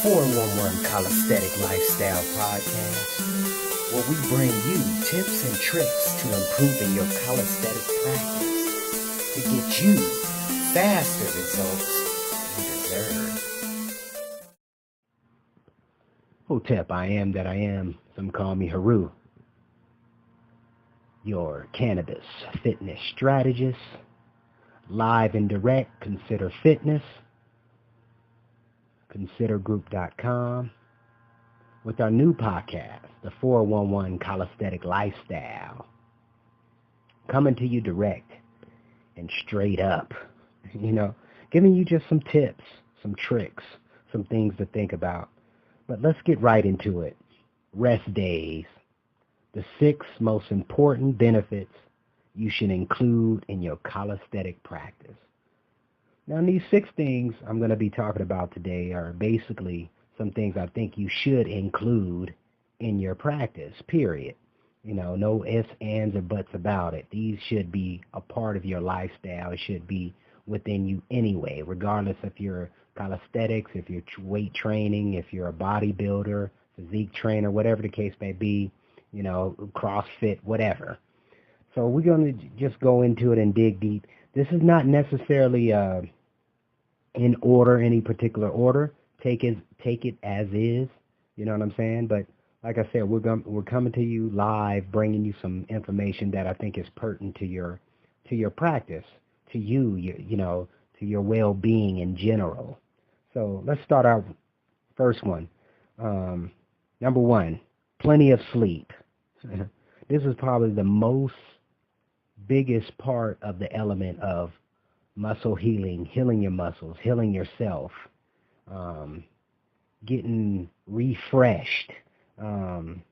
411 Calisthenic Lifestyle Podcast, where we bring you tips and tricks to improving your calisthenic practice to get you faster results you deserve. Hotep, I am that I am. Some call me Haru, your cannabis fitness strategist, live and direct, Consider Fitness, considergroup.com, with our new podcast, the 411 Calisthenic Lifestyle, coming to you direct and straight up, giving you just some tips, some tricks, some things to think about. But let's get right into it. Rest days, the 6 most important benefits you should include in your calisthenic practice. Now, these 6 things I'm going to be talking about today are basically some things I think you should include in your practice, period. No ifs, ands, or buts about it. These should be a part of your lifestyle. It should be within you anyway, regardless if you're calisthenics, if you're weight training, if you're a bodybuilder, physique trainer, whatever the case may be, CrossFit, whatever. So we're going to just go into it and dig deep. This is not necessarily in order, any particular order. Take it as is. You know what I'm saying? But like I said, we're coming to you live, bringing you some information that I think is pertinent to your practice, to you, to your well-being in general. So let's start out. First one. Number 1, plenty of sleep. This is probably the biggest part of the element of muscle healing your muscles, healing yourself, getting refreshed. Some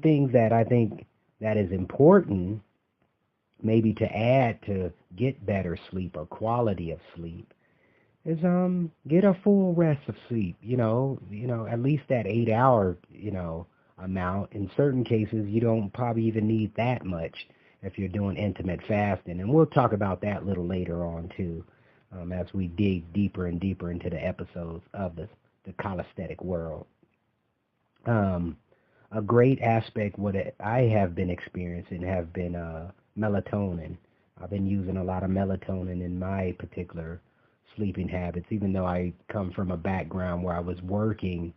things that I think that is important, maybe to add to get better sleep or quality of sleep, is get a full rest of sleep. At least that 8-hour amount. In certain cases, you don't probably even need that much if you're doing intermittent fasting. And we'll talk about that a little later on, too, as we dig deeper and deeper into the episodes of the calisthenic world. A great aspect, what I have been experiencing, have been melatonin. I've been using a lot of melatonin in my particular sleeping habits, even though I come from a background where I was working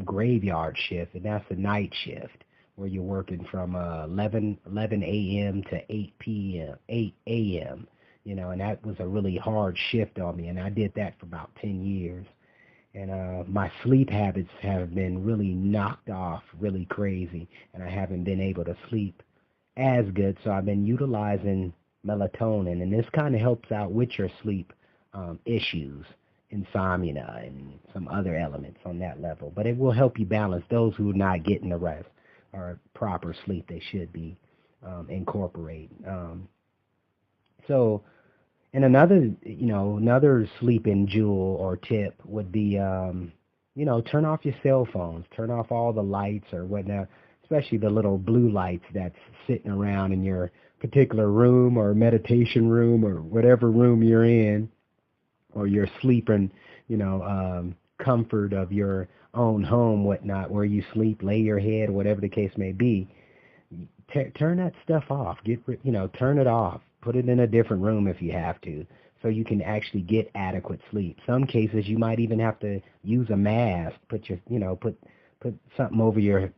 graveyard shift, and that's the night shift, where you're working from 11 a.m. to 8 a.m., and that was a really hard shift on me, and I did that for about 10 years. And my sleep habits have been really knocked off, really crazy, and I haven't been able to sleep as good, so I've been utilizing melatonin, and this kind of helps out with your sleep issues, insomnia, and some other elements on that level. But it will help you balance those who are not getting the rest or proper sleep they should be incorporating. And another sleeping jewel or tip would be, turn off your cell phones, turn off all the lights or whatnot, especially the little blue lights that's sitting around in your particular room or meditation room or whatever room you're in, or your sleeping, comfort of your own home, whatnot, where you sleep, lay your head, whatever the case may be. Turn that stuff off. Turn it off. Put it in a different room if you have to, so you can actually get adequate sleep. Some cases you might even have to use a mask. Put something over your,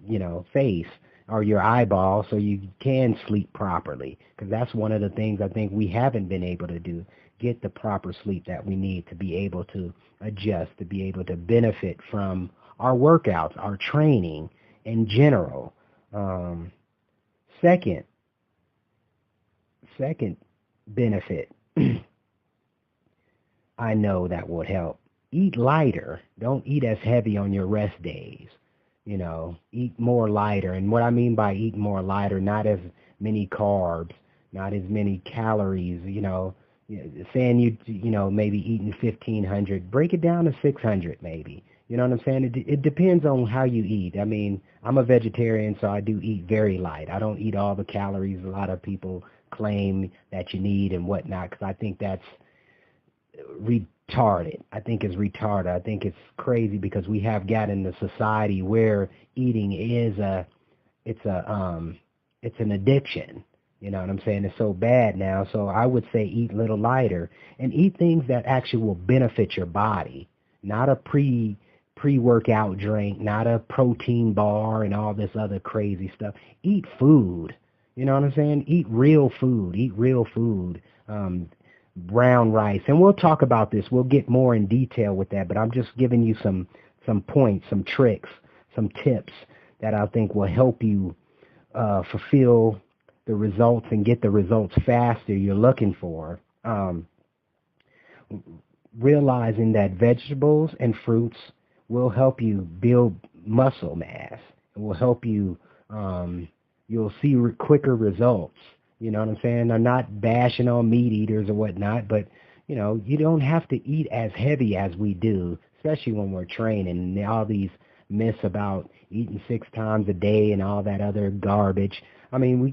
face or your eyeball so you can sleep properly. Because that's one of the things I think we haven't been able to do. Get the proper sleep that we need to be able to adjust, to be able to benefit from our workouts, our training in general. Second benefit, I know that would help. Eat lighter. Don't eat as heavy on your rest days. Eat more lighter. And what I mean by eat more lighter, not as many carbs, not as many calories, saying maybe eating 1,500, break it down to 600 maybe. You know what I'm saying? It depends on how you eat. I mean, I'm a vegetarian, so I do eat very light. I don't eat all the calories a lot of people claim that you need and whatnot, because I think that's retarded. I think it's retarded. I think it's crazy because we have gotten in a society where eating is it's an addiction. You know what I'm saying? It's so bad now. So I would say eat a little lighter and eat things that actually will benefit your body, not a pre-workout drink, not a protein bar and all this other crazy stuff. Eat food. You know what I'm saying? Eat real food. Eat real food. Brown rice. And we'll talk about this. We'll get more in detail with that, but I'm just giving you some points, some tricks, some tips that I think will help you fulfill the results and get the results faster you're looking for. Realizing that vegetables and fruits will help you build muscle mass. It will help you, you'll see quicker results. You know what I'm saying? I'm not bashing on meat eaters or whatnot, but, you know, you don't have to eat as heavy as we do, especially when we're training. And all these myths about eating 6 times a day and all that other garbage. I mean, you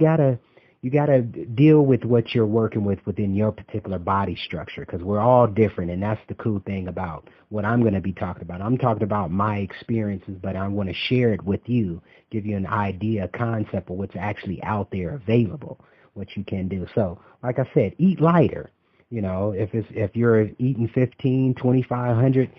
gotta deal with what you're working with within your particular body structure, because we're all different, and that's the cool thing about what I'm going to be talking about. I'm talking about my experiences, but I want to share it with you, give you an idea, a concept of what's actually out there available, what you can do. So, like I said, eat lighter. You know, if you're eating 2,500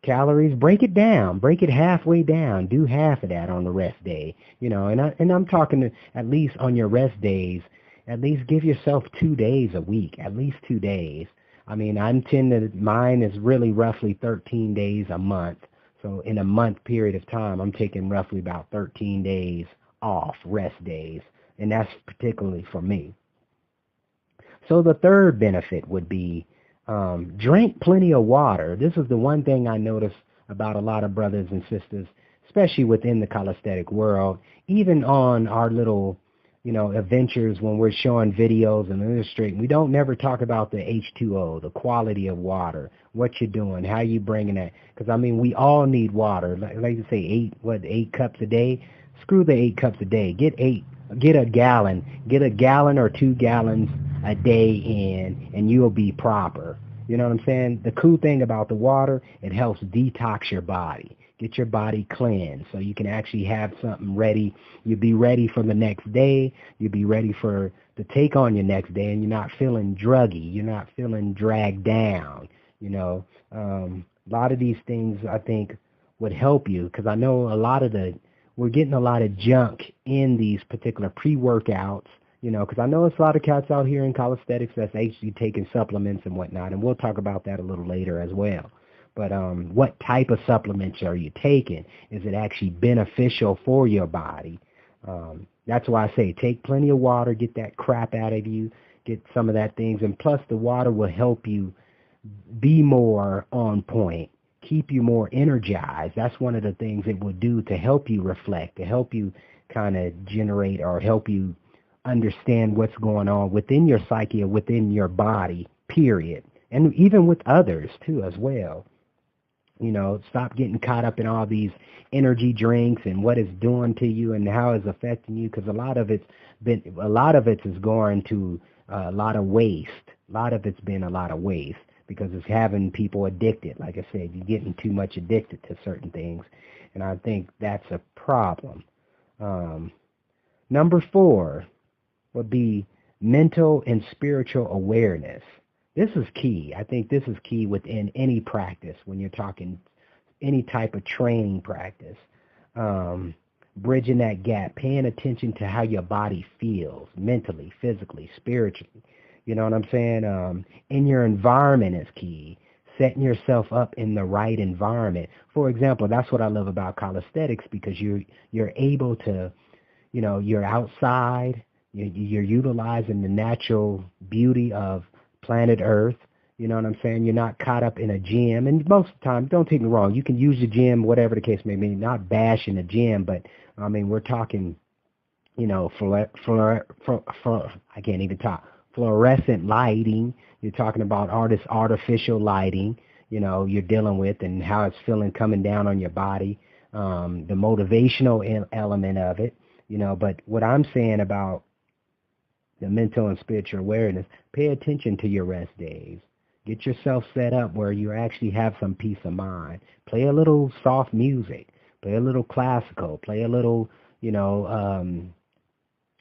calories, break it down, break it halfway down, do half of that on the rest day. You know, and I'm talking at least on your rest days. At least give yourself 2 days a week, at least 2 days. I mean, mine is really roughly 13 days a month. So in a month period of time, I'm taking roughly about 13 days off, rest days. And that's particularly for me. So the third benefit would be drink plenty of water. This is the one thing I notice about a lot of brothers and sisters, especially within the calisthenic world, even on our little adventures when we're showing videos and illustrating. We don't never talk about the H2O, the quality of water, what you're doing, how you bringing that. Because, I mean, we all need water. Like you say, 8 cups a day? Screw the 8 cups a day. Get a gallon or 2 gallons a day in, and you'll be proper. You know what I'm saying? The cool thing about the water, it helps detox your body. Get your body cleansed so you can actually have something ready. You'll be ready for the next day. You'll be ready to take on your next day, and you're not feeling druggy. You're not feeling dragged down. A lot of these things I think would help you, because I know we're getting a lot of junk in these particular pre-workouts, because I know it's a lot of cats out here in calisthenics that's actually taking supplements and whatnot, and we'll talk about that a little later as well. But what type of supplements are you taking? Is it actually beneficial for your body? That's why I say take plenty of water, get that crap out of you, get some of that things. And plus the water will help you be more on point, keep you more energized. That's one of the things it will do to help you reflect, to help you kind of generate or help you understand what's going on within your psyche or within your body, period. And even with others too as well. Stop getting caught up in all these energy drinks and what it's doing to you and how it's affecting you, because a lot of it is going to a lot of waste. A lot of it's been a lot of waste because it's having people addicted. Like I said, you're getting too much addicted to certain things, and I think that's a problem. Number 4 would be mental and spiritual awareness. This is key. I think this is key within any practice when you're talking any type of training practice. Bridging that gap, paying attention to how your body feels mentally, physically, spiritually. You know what I'm saying? In your environment is key. Setting yourself up in the right environment. For example, that's what I love about calisthenics, because you're able to, you're outside. You're utilizing the natural beauty of planet Earth. You know what I'm saying? You're not caught up in a gym. And most of the time, don't take me wrong, you can use the gym, whatever the case may be, not bashing the gym, but I mean, we're talking, I can't even talk, fluorescent lighting. You're talking about artificial lighting, you're dealing with, and how it's feeling coming down on your body, the motivational element of it, but what I'm saying about the mental and spiritual awareness, pay attention to your rest days. Get yourself set up where you actually have some peace of mind. Play a little soft music. Play a little classical. Play a little,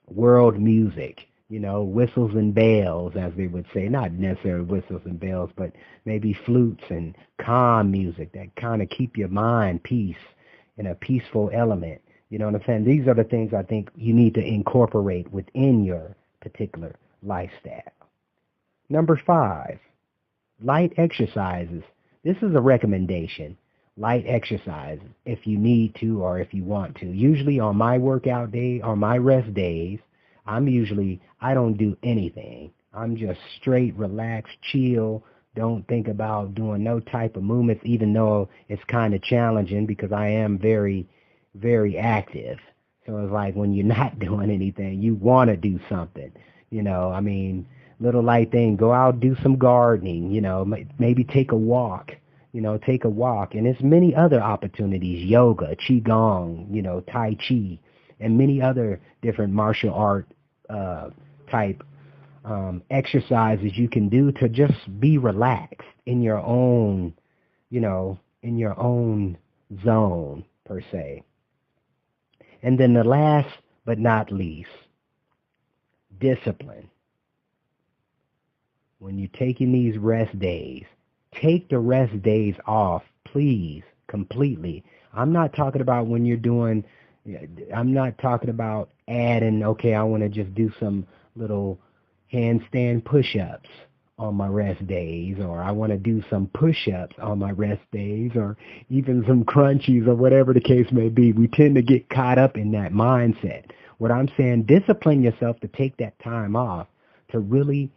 world music. Whistles and bells, as they would say. Not necessarily whistles and bells, but maybe flutes and calm music that kind of keep your mind peace in a peaceful element. You know what I'm saying? These are the things I think you need to incorporate within your particular lifestyle. Number 5, light exercises. This is a recommendation. Light exercise if you need to or if you want to. Usually on my workout day or my rest days, I don't do anything. I'm just straight, relaxed, chill. Don't think about doing no type of movements, even though it's kind of challenging because I am very, very active. So it's like when you're not doing anything, you want to do something. Little light thing, go out, do some gardening, maybe take a walk. And there's many other opportunities, yoga, qigong, tai chi, and many other different martial art type exercises you can do to just be relaxed in your own, zone, per se. And then the last but not least, discipline. When you're taking these rest days, take the rest days off, please, completely. I'm not talking about adding, okay, I want to just do some little handstand push-ups on my rest days, or I want to do some push-ups on my rest days, or even some crunchies, or whatever the case may be. We tend to get caught up in that mindset. What I'm saying, discipline yourself to take that time off, to really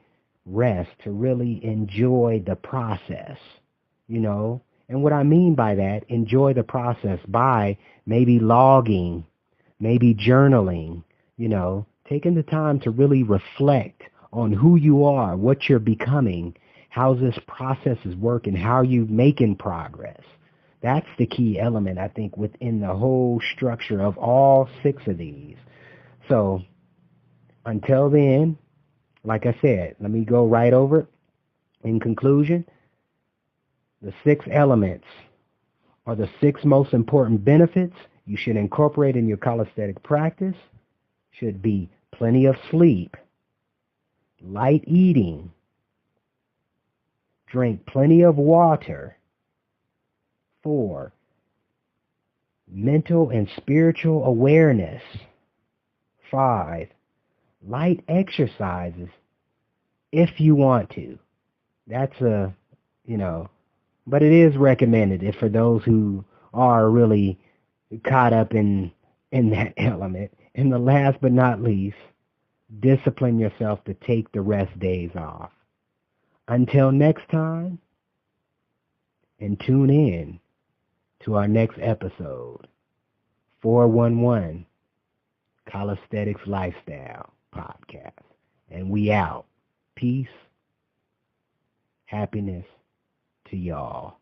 rest, to really enjoy the process, And what I mean by that, enjoy the process by maybe logging, maybe journaling, taking the time to really reflect on who you are, what you're becoming, how this process is working, how you're making progress. That's the key element, I think, within the whole structure of all 6 of these. So until then, like I said, let me go right over it. In conclusion, the 6 elements are the 6 most important benefits you should incorporate in your calisthenic practice. Should be plenty of sleep, light eating, drink plenty of water. 4, mental and spiritual awareness. 5, light exercises if you want to. That's but it is recommended if for those who are really caught up in that element. And the last but not least, discipline yourself to take the rest days off. Until next time, and tune in to our next episode, 411 Calisthenics Lifestyle Podcast. And we out. Peace, happiness to y'all.